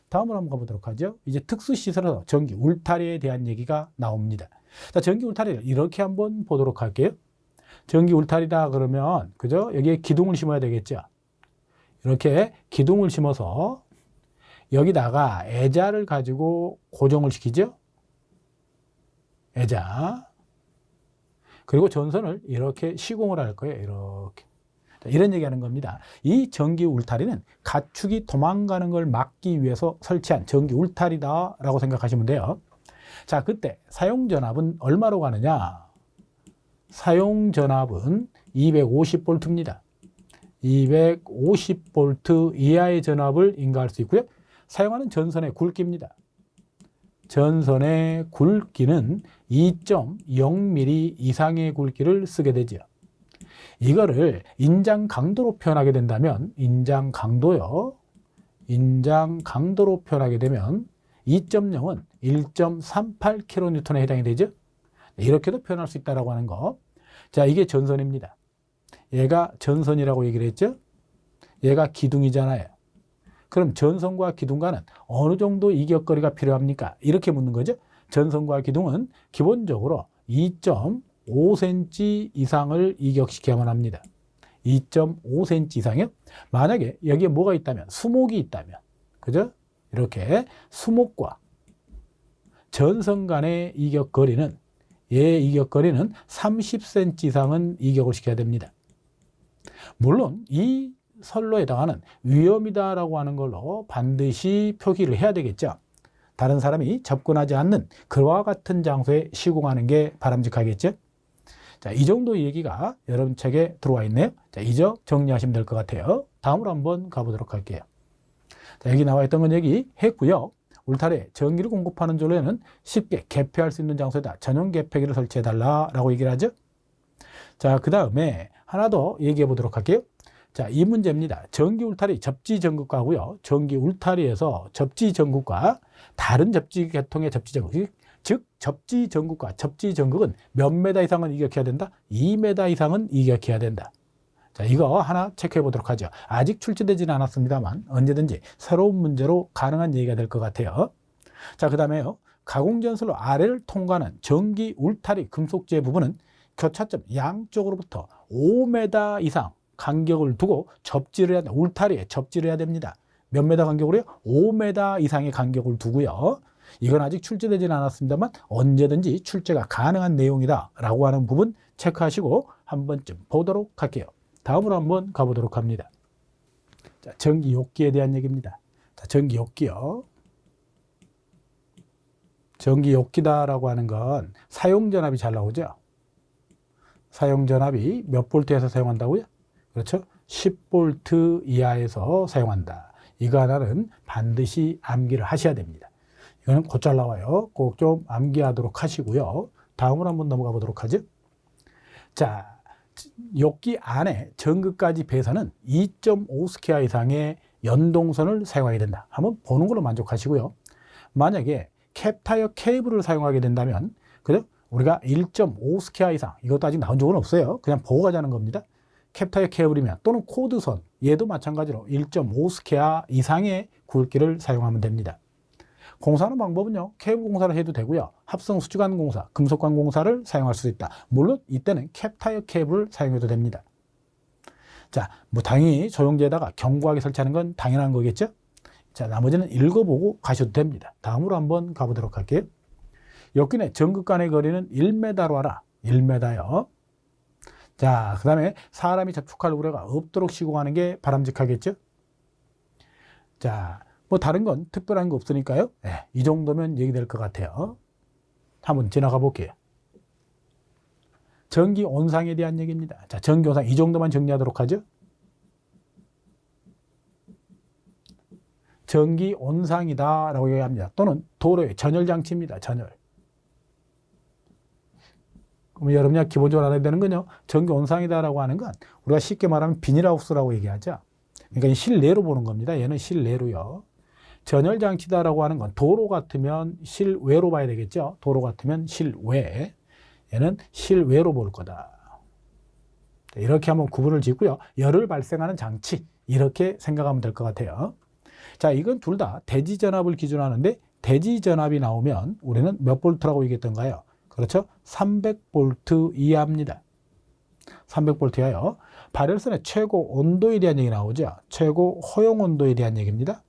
다음으로 한번 가보도록 하죠. 이제 특수시설에서 전기 울타리에 대한 얘기가 나옵니다. 자, 전기 울타리를 이렇게 한번 보도록 할게요. 전기 울타리다 그러면, 그죠? 여기에 기둥을 심어야 되겠죠. 이렇게 기둥을 심어서 여기다가 애자를 가지고 고정을 시키죠. 애자. 그리고 전선을 이렇게 시공을 할 거예요. 이렇게. 이런 얘기하는 겁니다. 이 전기 울타리는 가축이 도망가는 걸 막기 위해서 설치한 전기 울타리다라고 생각하시면 돼요. 자, 그때 사용전압은 얼마로 가느냐? 사용전압은 250V입니다. 250V 이하의 전압을 인가할 수 있고요. 사용하는 전선의 굵기입니다. 전선의 굵기는 2.0mm 이상의 굵기를 쓰게 되죠. 이거를 인장 강도로 표현하게 된다면, 인장 강도로 표현하게 되면 2.0은 1.38kN에 해당이 되죠. 이렇게도 표현할 수 있다고 하는 거. 자, 이게 전선입니다. 얘가 전선이라고 얘기를 했죠. 얘가 기둥이잖아요. 그럼 전선과 기둥과는 어느 정도 이격거리가 필요합니까? 이렇게 묻는 거죠. 전선과 기둥은 기본적으로 2.5cm 이상을 이격시켜야만 합니다. 2.5cm 이상이요? 만약에 여기에 뭐가 있다면, 수목이 있다면, 그죠? 이렇게 수목과 전선 간의 이격거리는, 얘의 이격거리는 30cm 이상은 이격을 시켜야 됩니다. 물론 이 선로에 해당하는 위험이다라고 하는 걸로 반드시 표기를 해야 되겠죠. 다른 사람이 접근하지 않는 그와 같은 장소에 시공하는 게 바람직하겠죠. 자, 이 정도 얘기가 여러분 책에 들어와 있네요. 자, 이저 정리하시면 될 것 같아요. 다음으로 한번 가보도록 할게요. 자, 여기 나와 있던 건 얘기했고요. 울타리에 전기를 공급하는 전로에는 쉽게 개폐할 수 있는 장소에다 전용 개폐기를 설치해달라라고 얘기를 하죠. 자, 그 다음에 하나 더 얘기해 보도록 할게요. 자, 이 문제입니다. 전기 울타리 접지 전극과고요. 전기 울타리에서 접지 전극과 다른 접지 계통의 접지 전극, 즉 접지 전극과 접지 전극은 몇 메다 이상은 이격해야 된다? 2m 이상은 이격해야 된다. 자, 이거 하나 체크해 보도록 하죠. 아직 출제되지는 않았습니다만 언제든지 새로운 문제로 가능한 얘기가 될 것 같아요. 자, 그 다음에요. 가공전선로 아래를 통과하는 전기 울타리 금속재 부분은 교차점 양쪽으로부터 5m 이상 간격을 두고 접지를 해야, 울타리에 접지를 해야 됩니다. 몇 메다 간격으로요? 5m 이상의 간격을 두고요. 이건 아직 출제되지는 않았습니다만 언제든지 출제가 가능한 내용이다 라고 하는 부분 체크하시고 한 번쯤 보도록 할게요. 다음으로 한번 가보도록 합니다. 자, 전기욕기에 대한 얘기입니다. 자, 전기욕기요. 전기욕기다라고 하는 건 사용전압이 잘 나오죠. 사용전압이 몇 볼트에서 사용한다고요? 그렇죠? 10V 이하에서 사용한다. 이거 하나는 반드시 암기를 하셔야 됩니다. 이거는 곧잘 나와요. 꼭 좀 암기하도록 하시고요. 다음으로 한번 넘어가 보도록 하죠. 자, 욕기 안에 전극까지 배선은 2.5스퀘어 이상의 연동선을 사용하게 된다. 한번 보는 걸로 만족하시고요. 만약에 캡타이어 케이블을 사용하게 된다면, 그죠? 우리가 1.5스퀘어 이상, 이것도 아직 나온 적은 없어요. 그냥 보고 가자는 겁니다. 캡타이어 케이블이면 또는 코드선, 얘도 마찬가지로 1.5스퀘어 이상의 굵기를 사용하면 됩니다. 공사하는 방법은요, 케이블 공사를 해도 되고요, 합성 수지관 공사, 금속관 공사를 사용할 수 있다. 물론 이때는 캡타이어 케이블을 사용해도 됩니다. 자, 뭐 당연히 조영제에다가 견고하게 설치하는 건 당연한 거겠죠. 자, 나머지는 읽어보고 가셔도 됩니다. 다음으로 한번 가보도록 할게요. 욕기 내 전극 간의 거리는 1m로 하라. 1m요. 자, 그 다음에 사람이 접촉할 우려가 없도록 시공하는 게 바람직하겠죠. 자, 뭐 다른 건 특별한 거 없으니까요. 네, 이 정도면 얘기될 것 같아요. 한번 지나가 볼게요. 전기 온상에 대한 얘기입니다. 자, 전기 온상 이 정도만 정리하도록 하죠. 전기 온상이다라고 얘기합니다. 또는 도로의 전열 장치입니다. 전열. 그럼 여러분이 기본적으로 알아야 되는 건요, 전기 온상이다라고 하는 건 우리가 쉽게 말하면 비닐하우스라고 얘기하죠. 그러니까 실내로 보는 겁니다. 얘는 실내로요. 전열 장치다라고 하는 건 도로 같으면 실외로 봐야 되겠죠. 도로 같으면 실외. 얘는 실외로 볼 거다. 이렇게 한번 구분을 짓고요. 열을 발생하는 장치 이렇게 생각하면 될 것 같아요. 자, 이건 둘 다 대지전압을 기준으로 하는데 대지전압이 나오면 우리는 몇 볼트라고 얘기했던가요? 그렇죠? 300V 이하입니다. 300V 이하요. 발열선의 최고 온도에 대한 얘기 나오죠. 최고 허용 온도에 대한 얘기입니다.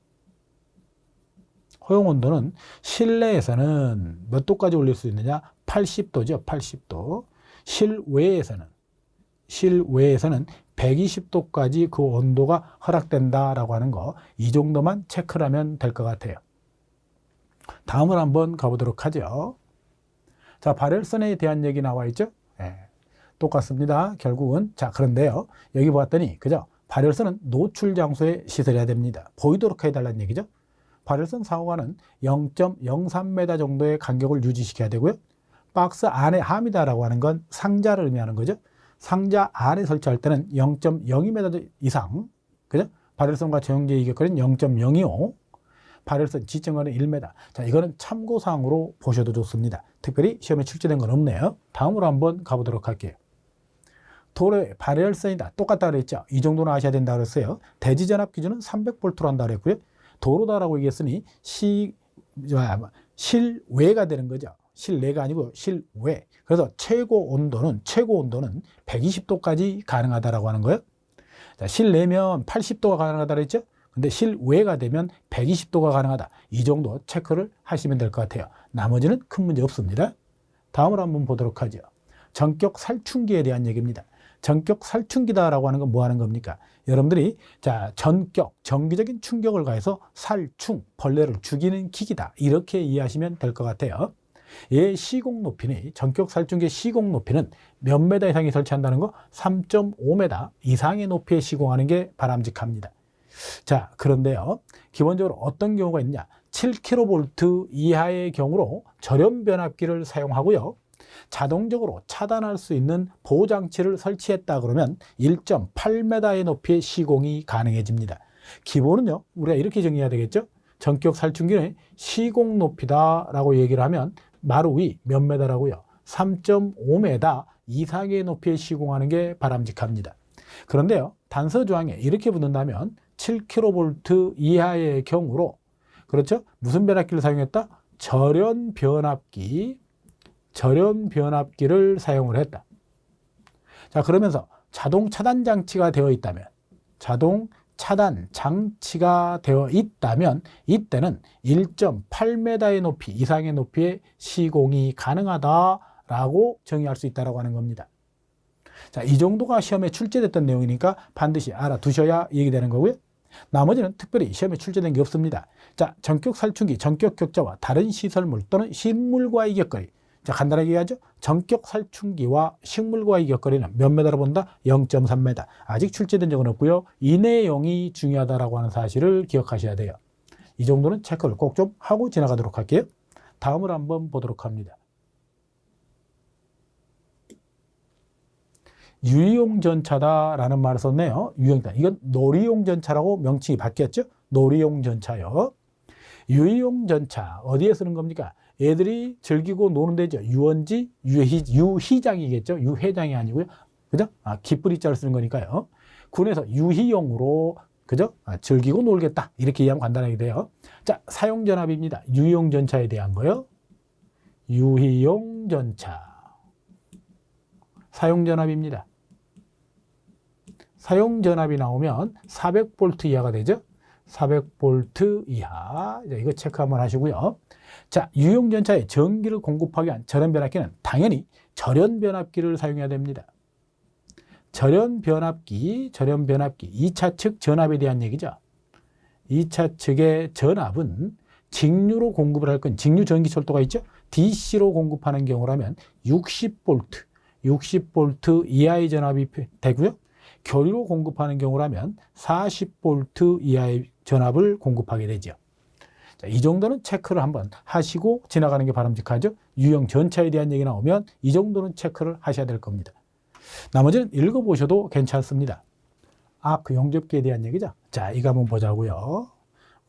허용 온도는 실내에서는 몇 도까지 올릴 수 있느냐? 80도죠. 80도. 실외에서는 120도까지 그 온도가 허락된다라고 하는 거, 이 정도만 체크를 하면 될 것 같아요. 다음을 한번 가보도록 하죠. 자, 발열선에 대한 얘기 나와 있죠? 똑같습니다. 결국은. 자, 그런데요. 여기 보았더니, 그죠? 발열선은 노출 장소에 시설해야 됩니다. 보이도록 해달라는 얘기죠. 발열선 상호간은 0.03m 정도의 간격을 유지시켜야 되고요. 박스 안에 함이다라고 하는 건 상자를 의미하는 거죠. 상자 안에 설치할 때는 0.02m 이상, 그죠? 발열선과 정형제 이격거리는 0.025, 발열선 지정거리는 1m. 자, 이거는 참고사항으로 보셔도 좋습니다. 특별히 시험에 출제된 건 없네요. 다음으로 한번 가보도록 할게요. 도로의 발열선이다. 똑같다 그랬죠? 이 정도는 아셔야 된다 그랬어요. 대지전압 기준은 300V로 한다 그랬고요. 도로다라고 얘기했으니 실외가 되는 거죠. 실내가 아니고 실외. 그래서 최고 온도는 120도까지 가능하다라고 하는 거예요. 자, 실내면 80도가 가능하다 그랬죠? 근데 실외가 되면 120도가 가능하다. 이 정도 체크를 하시면 될 것 같아요. 나머지는 큰 문제 없습니다. 다음으로 한번 보도록 하죠. 전격 살충기에 대한 얘기입니다. 전격 살충기다라고 하는 건 뭐 하는 겁니까? 여러분들이 자, 전격, 정기적인 충격을 가해서 살충, 벌레를 죽이는 기기다. 이렇게 이해하시면 될 것 같아요. 얘 시공 높이는, 전격 살충기의 시공 높이는 몇 메다 이상이 설치한다는 거? 3.5m 이상의 높이에 시공하는 게 바람직합니다. 자, 그런데요. 기본적으로 어떤 경우가 있냐? 7kV 이하의 경우로 절연 변압기를 사용하고요. 자동적으로 차단할 수 있는 보호장치를 설치했다 그러면 1.8m의 높이의 시공이 가능해집니다. 기본은요, 우리가 이렇게 정의해야 되겠죠? 전격 살충기는 시공 높이다라고 얘기를 하면 마루 위 몇 메다라고요? 3.5m 이상의 높이에 시공하는 게 바람직합니다. 그런데요, 단서 조항에 이렇게 붙는다면 7kV 이하의 경우로, 그렇죠? 무슨 변압기를 사용했다? 절연 변압기를 사용을 했다. 자, 그러면서 자동 차단 장치가 되어 있다면, 이때는 1.8m의 높이 이상의 높이의 시공이 가능하다라고 정의할 수 있다고 하는 겁니다. 자, 이 정도가 시험에 출제됐던 내용이니까 반드시 알아두셔야 얘기되는 거고요. 나머지는 특별히 시험에 출제된 게 없습니다. 자, 전격 살충기, 전격 격자와 다른 시설물 또는 식물과의 격거리. 자, 간단하게 얘기하죠. 전격 살충기와 식물과의 격거리는 몇 메다로 본다? 0.3m. 아직 출제된 적은 없고요. 이 내용이 중요하다라고 하는 사실을 기억하셔야 돼요. 이 정도는 체크를 꼭 좀 하고 지나가도록 할게요. 다음으로 한번 보도록 합니다. 유리용 전차다라는 말을 썼네요. 유형이다. 이건 놀이용 전차라고 명칭이 바뀌었죠. 놀이용 전차요. 유리용 전차 어디에 쓰는 겁니까? 애들이 즐기고 노는 데죠. 유원지, 유희장이겠죠. 유회장이 아니고요. 그죠? 깃뿌리자를 쓰는 거니까요. 군에서 유희용으로, 그죠? 즐기고 놀겠다. 이렇게 이해하면 간단하게 돼요. 자, 사용전압입니다. 유용 전차에 대한 거요. 유희용 전차. 사용전압입니다. 사용전압이 나오면 400V 이하가 되죠. 400V 이하. 이거 체크 한번 하시고요. 자, 유용전차에 전기를 공급하기 위한 절연변압기는 당연히 절연변압기를 사용해야 됩니다. 절연변압기, 2차 측 전압에 대한 얘기죠. 2차 측의 전압은 직류로 공급을 할 건, 직류 전기철도가 있죠. DC로 공급하는 경우라면 60V 이하의 전압이 되고요. 교류로 공급하는 경우라면 40V 이하의 전압을 공급하게 되죠. 자, 이 정도는 체크를 한번 하시고 지나가는 게 바람직하죠. 유형 전차에 대한 얘기 나오면 이 정도는 체크를 하셔야 될 겁니다. 나머지는 읽어보셔도 괜찮습니다. 그 용접기에 대한 얘기죠. 자, 이거 한번 보자고요.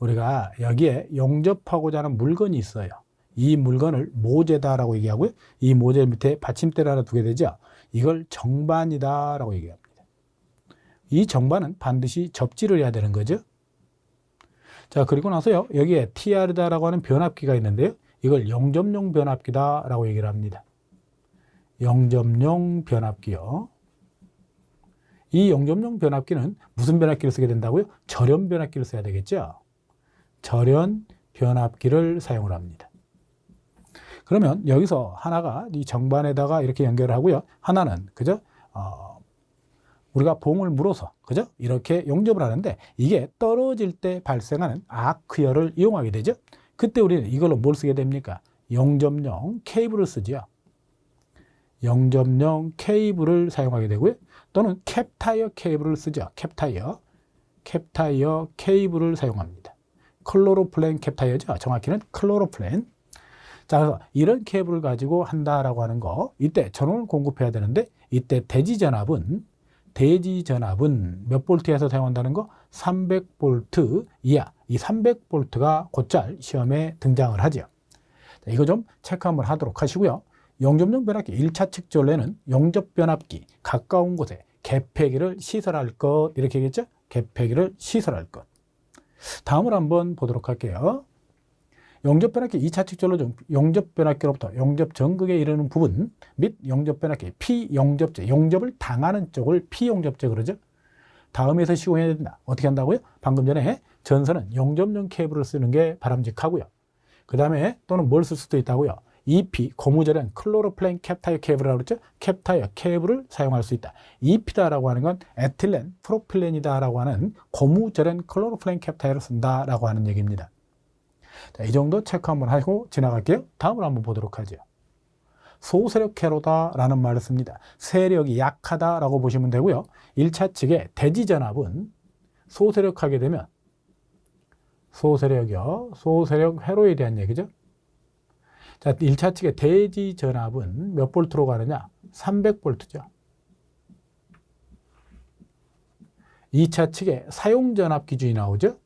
우리가 여기에 용접하고자 하는 물건이 있어요. 이 물건을 모재다라고 얘기하고요. 이 모재 밑에 받침대를 하나 두게 되죠. 이걸 정반이다라고 얘기합니다. 이 정반은 반드시 접지를 해야 되는 거죠. 자, 그리고 나서요, 여기에 TR이다라고 하는 변압기가 있는데요. 이걸 영접용 변압기다라고 얘기를 합니다. 영접용 변압기요. 이 영접용 변압기는 무슨 변압기를 쓰게 된다고요? 절연 변압기를 써야 되겠죠. 절연 변압기를 사용을 합니다. 그러면 여기서 하나가 이 정반에다가 이렇게 연결을 하고요. 하나는 그죠? 우리가 봉을 물어서 그죠? 이렇게 용접을 하는데 이게 떨어질 때 발생하는 아크열을 이용하게 되죠. 그때 우리는 이걸로 뭘 쓰게 됩니까? 용접용 케이블을 쓰지요. 용접용 케이블을 사용하게 되고요. 또는 캡타이어 케이블을 쓰죠. 캡타이어 케이블을 사용합니다. 클로로플랜 캡타이어죠. 정확히는 클로로플랜. 자, 그래서 이런 케이블을 가지고 한다라고 하는 거, 이때 전원을 공급해야 되는데 이때 대지전압은 몇 볼트에서 사용한다는 거? 300볼트 이하. 이 300볼트가 곧잘 시험에 등장을 하죠. 자, 이거 좀 체크 한번 하도록 하시고요. 용접용 변압기 1차 측전로에는 용접 변압기 가까운 곳에 개폐기를 시설할 것, 이렇게 얘기했죠? 개폐기를 시설할 것. 다음을 한번 보도록 할게요. 용접 변압기 2차 측전로 중 용접 변압기로부터 용접 전극에 이르는 부분 및 용접 변압기 피용접제, 용접을 당하는 쪽을 피용접제 그러죠. 다음에서 시공해야 된다. 어떻게 한다고요? 방금 전에 전선은 용접용 케이블을 쓰는 게 바람직하고요. 그 다음에 또는 뭘 쓸 수도 있다고요? EP, 고무절연 클로로플랜 캡타이어 케이블이라고 그랬죠? 캡타이어 케이블을 사용할 수 있다. EP다라고 하는 건 에틸렌 프로필렌이다라고 하는 고무절연 클로로플랜 캡타이어를 쓴다라고 하는 얘기입니다. 자, 이 정도 체크 한번 하고 지나갈게요. 다음을 한번 보도록 하죠. 소세력 회로다라는 말을 씁니다. 세력이 약하다라고 보시면 되고요. 1차 측의 대지전압은 소세력하게 되면 소세력 회로에 대한 얘기죠. 자, 1차 측의 대지전압은 몇 볼트로 가느냐? 300볼트죠. 2차 측의 사용전압 기준이 나오죠.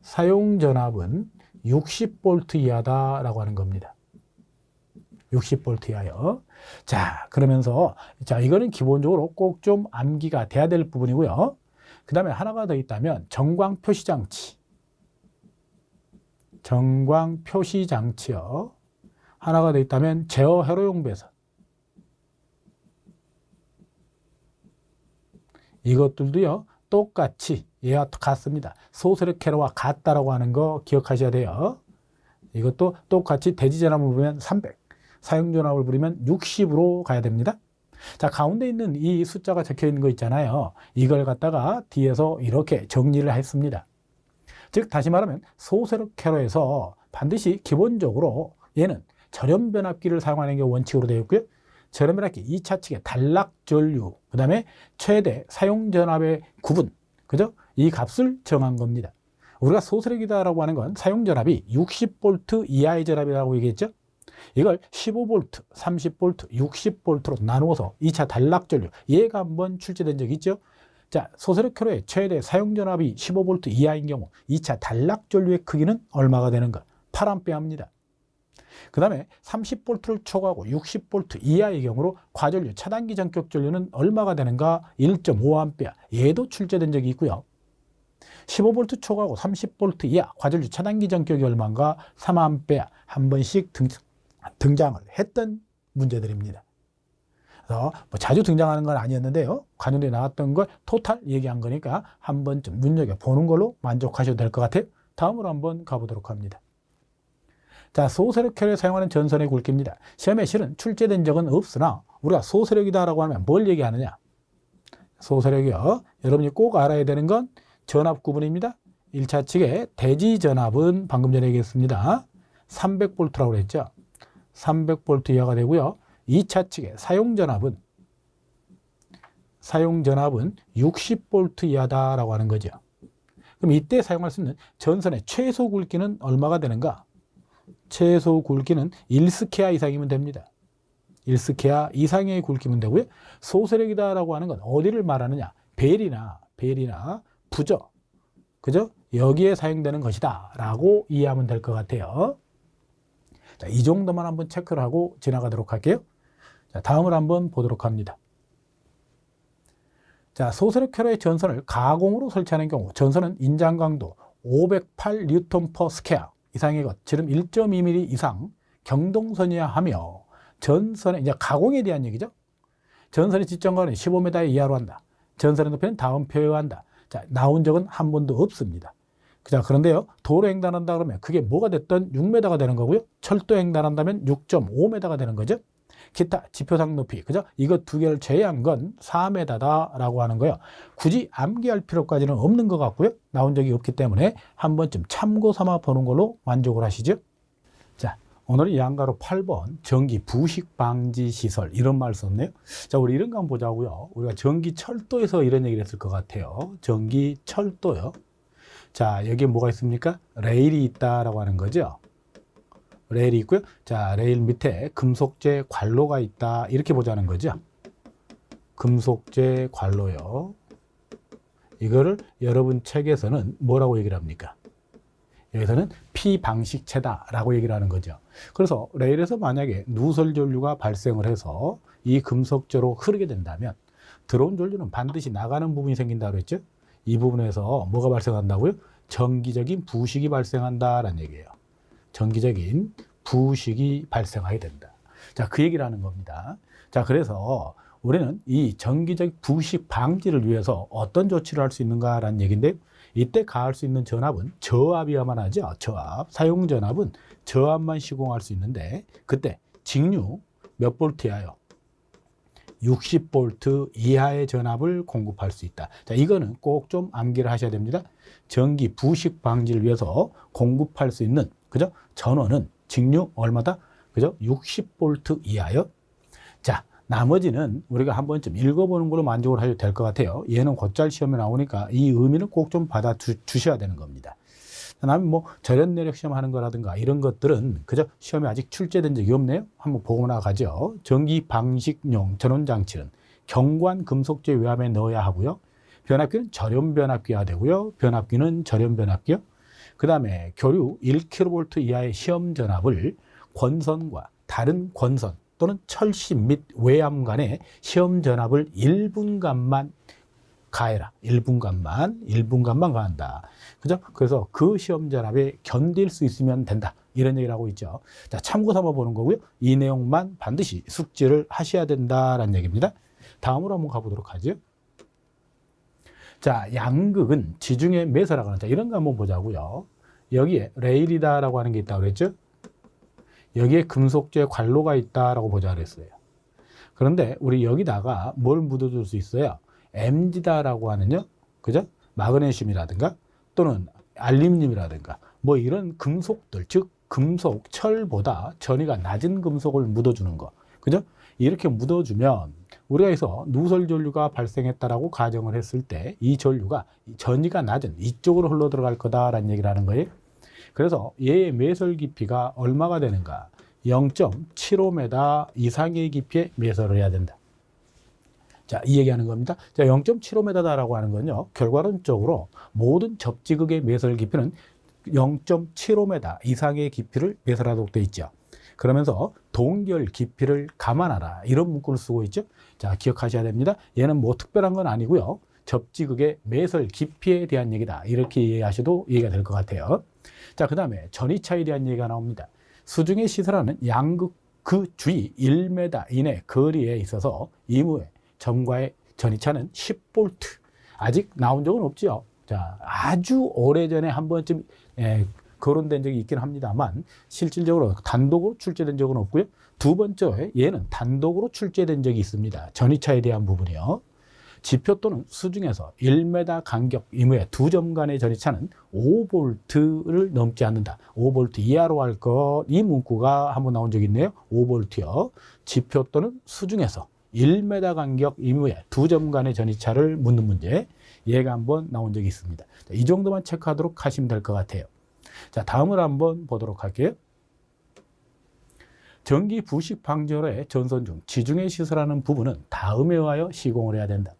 사용전압은 60볼트 이하다라고 하는 겁니다. 60볼트 이하요. 자, 그러면서 자, 이거는 기본적으로 꼭 좀 암기가 돼야 될 부분이고요. 그 다음에 하나가 더 있다면 정광 표시 장치요. 하나가 더 있다면 제어 회로용 배선. 이것들도요, 똑같이 얘와 같습니다. 소세력 회로와 같다라고 하는 거 기억하셔야 돼요. 이것도 똑같이 대지전압을 부르면 300, 사용전압을 부르면 60으로 가야 됩니다. 자, 가운데 있는 이 숫자가 적혀 있는 거 있잖아요. 이걸 갖다가 뒤에서 이렇게 정리를 했습니다. 즉, 다시 말하면 소세력 회로에서 반드시 기본적으로 얘는 절연 변압기를 사용하는 게 원칙으로 되어 있고요. 절연 변압기 2차 측의 단락 전류, 그 다음에 최대 사용 전압의 구분, 그죠? 이 값을 정한 겁니다. 우리가 소세력이다라고 하는 건 사용 전압이 60볼트 이하의 전압이라고 얘기했죠. 이걸 15볼트, 30볼트, 60볼트로 나누어서 2차 단락 전류, 얘가 한번 출제된 적이 있죠. 자, 소세력 회로의 최대 사용 전압이 15볼트 이하인 경우 2차 단락 전류의 크기는 얼마가 되는가? 8A입니다. 그 다음에 30볼트를 초과하고 60볼트 이하의 경우로 과전류 차단기 전격 전류는 얼마가 되는가? 1.5A. 얘도 출제된 적이 있고요. 15볼트 초과하고 30볼트 이하 과전류 차단기 전격이 얼마인가? 3A. 한 번씩 등장을 했던 문제들입니다. 그래서 뭐 자주 등장하는 건 아니었는데요. 관련에 나왔던 걸 토탈 얘기한 거니까 한 번쯤 눈여겨보는 걸로 만족하셔도 될 것 같아요. 다음으로 한번 가보도록 합니다. 자, 소세력 회로에 사용하는 전선의 굵기입니다. 시험에 실은 출제된 적은 없으나 우리가 소세력이다라고 하면 뭘 얘기하느냐? 소세력이요. 여러분이 꼭 알아야 되는 건 전압 구분입니다. 1차 측의 대지 전압은 방금 전에 얘기했습니다. 300볼트라고 그랬죠. 300볼트 이하가 되고요. 2차 측의 사용 전압은 60볼트 이하다라고 하는 거죠. 그럼 이때 사용할 수 있는 전선의 최소 굵기는 얼마가 되는가? 최소 굵기는 1스퀘어 이상이면 됩니다. 1스퀘어 이상의 굵기면 되고요. 소세력이다라고 하는 건 어디를 말하느냐? 벨이나 부저, 그죠? 여기에 사용되는 것이다 라고 이해하면 될 것 같아요. 자, 이 정도만 한번 체크를 하고 지나가도록 할게요. 자, 다음을 한번 보도록 합니다. 자, 소수력회로의 전선을 가공으로 설치하는 경우 전선은 인장 강도 508 뉴턴 퍼 스퀘어 이상의 것, 지름 1.2mm 이상 경동선이어야 하며 전선의 이제 가공에 대한 얘기죠. 전선의 지점거리는 15m 이하로 한다. 전선의 높이는 다음 표현한다. 자, 나온 적은 한 번도 없습니다. 자, 그런데요, 도로 횡단한다 그러면 그게 뭐가 됐든 6m가 되는 거고요. 철도 횡단한다면 6.5m가 되는 거죠. 기타 지표상 높이, 그죠? 이거 두 개를 제외한 건 4m다라고 하는 거예요. 굳이 암기할 필요까지는 없는 것 같고요. 나온 적이 없기 때문에 한 번쯤 참고 삼아 보는 걸로 만족을 하시죠. 자, 오늘은 양가로 8번 전기 부식 방지 시설 이런 말 썼네요. 자, 우리 이런 거 한번 보자고요. 우리가 전기 철도에서 이런 얘기를 했을 것 같아요. 전기 철도요. 자, 여기에 뭐가 있습니까? 레일이 있다라고 하는 거죠. 레일이 있고요. 자, 레일 밑에 금속재 관로가 있다. 이렇게 보자는 거죠. 금속재 관로요. 이거를 여러분 책에서는 뭐라고 얘기를 합니까? 여기서는 피방식체다라고 얘기를 하는 거죠. 그래서 레일에서 만약에 누설 전류가 발생을 해서 이 금속재로 흐르게 된다면 들어온 전류는 반드시 나가는 부분이 생긴다고 그랬죠. 이 부분에서 뭐가 발생한다고요? 전기적인 부식이 발생한다라는 얘기예요. 전기적인 부식이 발생하게 된다. 자, 그 얘기를 하는 겁니다. 자, 그래서 우리는 이 전기적 부식 방지를 위해서 어떤 조치를 할 수 있는가라는 얘기인데, 이때 가할 수 있는 전압은 저압이야만 하죠. 저압. 사용 전압은 저압만 시공할 수 있는데, 그때 직류 몇 볼트야요? 60V 이하의 전압을 공급할 수 있다. 자, 이거는 꼭 좀 암기를 하셔야 됩니다. 전기 부식 방지를 위해서 공급할 수 있는, 그죠? 전원은 직류 얼마다? 그죠? 60V 이하요. 자, 나머지는 우리가 한 번쯤 읽어보는 걸로 만족을 하셔도 될 것 같아요. 얘는 곧잘 시험에 나오니까 이 의미는 꼭 좀 받아주셔야 되는 겁니다. 그다음에 뭐 절연 내력 시험 하는 거라든가 이런 것들은 그저 시험에 아직 출제된 적이 없네요. 한번 보고 나가죠. 전기 방식용 전원 장치는 경관 금속재 외압에 넣어야 하고요. 변압기는 절연 변압기가 되고요. 변압기는 절연 변압기요. 그다음에 교류 1kV 이하의 시험 전압을 권선과 다른 권선 또는 철심 및 외암 간의 시험 전압을 1분간만 가해라. 1분간만 가한다. 그죠? 그래서 그 시험 전압에 견딜 수 있으면 된다. 이런 얘기를 하고 있죠. 자, 참고 삼아 보는 거고요. 이 내용만 반드시 숙지를 하셔야 된다라는 얘기입니다. 다음으로 한번 가보도록 하죠. 자, 양극은 지중해 매설하고 하는, 자, 이런 거 한번 보자고요. 여기에 레일이다라고 하는 게 있다고 그랬죠? 여기에 금속재 관로가 있다라고 보자 그랬어요. 그런데 우리 여기다가 뭘 묻어줄 수 있어요? M지다라고 하는요, 그죠? 마그네슘이라든가 또는 알루미늄이라든가 뭐 이런 금속들, 즉 금속, 철보다 전위가 낮은 금속을 묻어주는 거, 그죠? 이렇게 묻어주면 우리가 여기서 누설 전류가 발생했다라고 가정을 했을 때 이 전류가 전위가 낮은 이쪽으로 흘러 들어갈 거다라는 얘기를 하는 거예요. 그래서 얘의 매설 깊이가 얼마가 되는가? 0.75m 이상의 깊이의 매설을 해야 된다. 자, 이 얘기하는 겁니다. 자, 0.75m다라고 하는 건요, 결과론적으로 모든 접지극의 매설 깊이는 0.75m 이상의 깊이를 매설하도록 되어 있죠. 그러면서 동결 깊이를 감안하라, 이런 문구를 쓰고 있죠. 자, 기억하셔야 됩니다. 얘는 뭐 특별한 건 아니고요, 접지극의 매설 깊이에 대한 얘기다, 이렇게 이해하셔도 이해가 될 것 같아요. 자, 그 다음에 전위차에 대한 얘기가 나옵니다. 수중에 시설하는 양극 그 주위 1m 이내 거리에 있어서 이무의 점과의 전위차는 10V. 아직 나온 적은 없죠. 자, 아주 오래전에 한 번쯤 거론된 적이 있긴 합니다만 실질적으로 단독으로 출제된 적은 없고요. 두 번째, 얘는 단독으로 출제된 적이 있습니다. 전위차에 대한 부분이요. 지표 또는 수중에서 1m 간격 이무의 두 점 간의 전위차는 5V를 넘지 않는다. 5V 이하로 할 것, 이 문구가 한번 나온 적이 있네요. 5V요. 지표 또는 수중에서 1m 간격 이무의 두 점 간의 전위차를 묻는 문제, 얘가 한번 나온 적이 있습니다. 자, 이 정도만 체크하도록 하시면 될 것 같아요. 자, 다음으로 한번 보도록 할게요. 전기 부식 방지로의 전선 중 지중해 시설하는 부분은 다음에 의하여 시공을 해야 된다.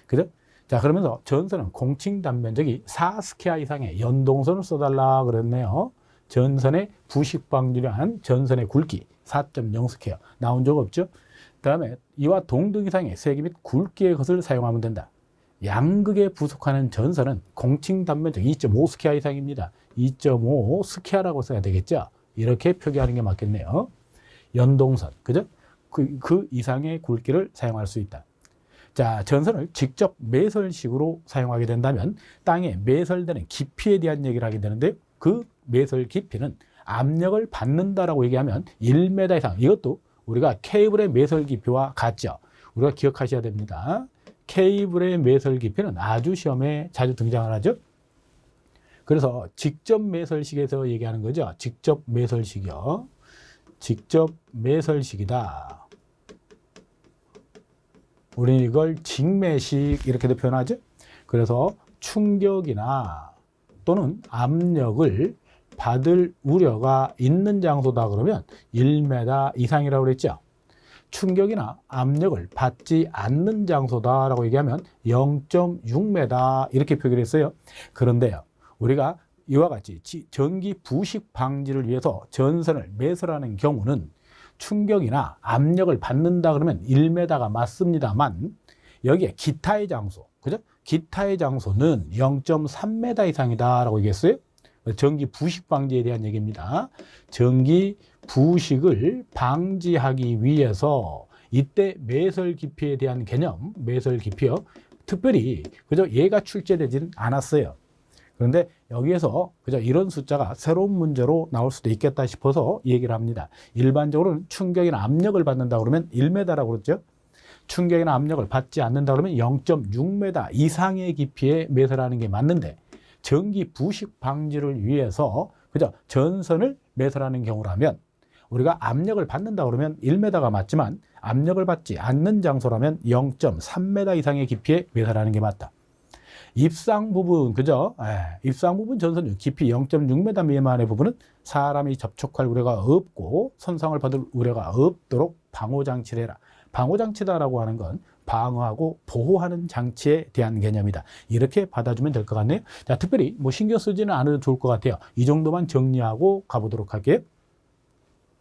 그죠? 자, 그러면서 전선은 공칭 단면적이 4스퀘어 이상의 연동선을 써달라 그랬네요. 전선의 부식 방지를 한 전선의 굵기 4.0스퀘어 나온 적 없죠? 그 다음에 이와 동등 이상의 세기 및 굵기의 것을 사용하면 된다. 양극에 부속하는 전선은 공칭 단면적 2.5 스퀘어 이상입니다. 2.5 스퀘어라고 써야 되겠죠. 이렇게 표기하는 게 맞겠네요. 연동선, 그죠? 그 이상의 굵기를 사용할 수 있다. 자, 전선을 직접 매설식으로 사용하게 된다면 땅에 매설되는 깊이에 대한 얘기를 하게 되는데요. 그 매설 깊이는 압력을 받는다라고 얘기하면 1m 이상. 이것도 우리가 케이블의 매설 깊이와 같죠. 우리가 기억하셔야 됩니다. 케이블의 매설 깊이는 아주 시험에 자주 등장을 하죠. 그래서 직접 매설식에서 얘기하는 거죠. 직접 매설식이요. 직접 매설식이다. 우리는 이걸 직매식 이렇게도 표현하죠. 그래서 충격이나 또는 압력을 받을 우려가 있는 장소다 그러면 1m 이상이라고 그랬죠. 충격이나 압력을 받지 않는 장소다라고 얘기하면 0.6m 이렇게 표기를 했어요. 그런데요, 우리가 이와 같이 전기 부식 방지를 위해서 전선을 매설하는 경우는 충격이나 압력을 받는다 그러면 1m가 맞습니다만 여기에 기타의 장소, 그죠? 기타의 장소는 0.3m 이상이다라고 얘기했어요. 전기 부식 방지에 대한 얘기입니다. 전기 부식을 방지하기 위해서 이때 매설 깊이에 대한 개념, 매설 깊이요. 특별히 그죠? 얘가 출제되지는 않았어요. 그런데 여기에서 그죠? 이런 숫자가 새로운 문제로 나올 수도 있겠다 싶어서 얘기를 합니다. 일반적으로는 충격이나 압력을 받는다 그러면 1m라고 그랬죠. 충격이나 압력을 받지 않는다 그러면 0.6m 이상의 깊이에 매설하는 게 맞는데 전기 부식 방지를 위해서 그죠? 전선을 매설하는 경우라면 우리가 압력을 받는다 그러면 1m가 맞지만 압력을 받지 않는 장소라면 0.3m 이상의 깊이에 매설하는 게 맞다. 입상 부분, 그죠? 입상 부분 전선 깊이 0.6m 미만의 부분은 사람이 접촉할 우려가 없고 손상을 받을 우려가 없도록 방호장치를 해라. 방호장치다라고 하는 건 방어하고 보호하는 장치에 대한 개념이다. 이렇게 받아주면 될 것 같네요. 자, 특별히 뭐 신경 쓰지는 않아도 좋을 것 같아요. 이 정도만 정리하고 가보도록 할게요.